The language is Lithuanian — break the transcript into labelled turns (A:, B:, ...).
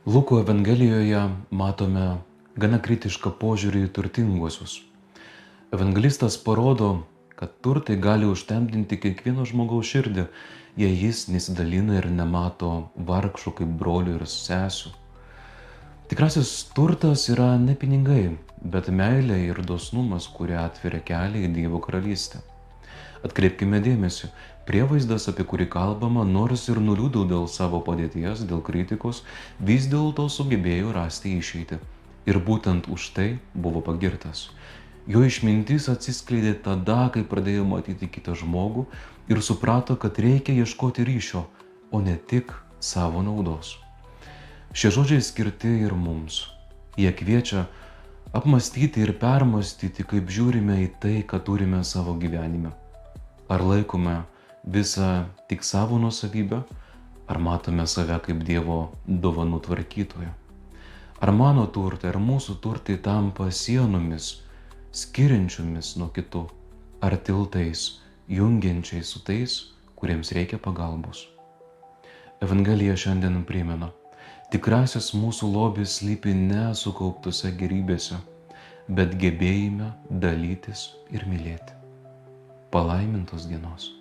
A: Luko Evangelijoje matome gana kritišką požiūrį į turtinguosius. Evangelistas parodo, kad turtai gali užtemdinti kiekvieno žmogaus širdį, jei jis nesidalina ir nemato vargšų kaip brolių ir sesių. Tikrasis turtas yra ne pinigai, bet meilė ir dosnumas, kurie atveria kelią į Dievo karalystę. Atkreipkime dėmesį, prievaizdas, apie kurį kalbama, nors ir nuliūdau dėl savo padėties, dėl kritikos, vis dėlto sugebėjo rasti išeitį. Ir būtent už tai buvo pagirtas. Jo išmintis atsiskleidė tada, kai pradėjo matyti kitą žmogų ir suprato, kad reikia ieškoti ryšio, o ne tik savo naudos. Šie žodžiai skirti ir mums. Jie kviečia apmastyti ir permastyti, kaip žiūrime į tai, ką turime savo gyvenime. Ar laikome visą tik savo nuosavybę, ar matome save kaip Dievo dovanų tvarkytoją? Ar mano turtai, ar mūsų turtai tampa sienomis, skiriančiomis nuo kitų, ar tiltais, jungiančiais su tais, kuriems reikia pagalbos? Evangelija šiandien primena, tikrasis mūsų lobis slypi ne sukauptose gerybėse, bet gebėjime dalytis ir mylėti. Palaimintos dienos.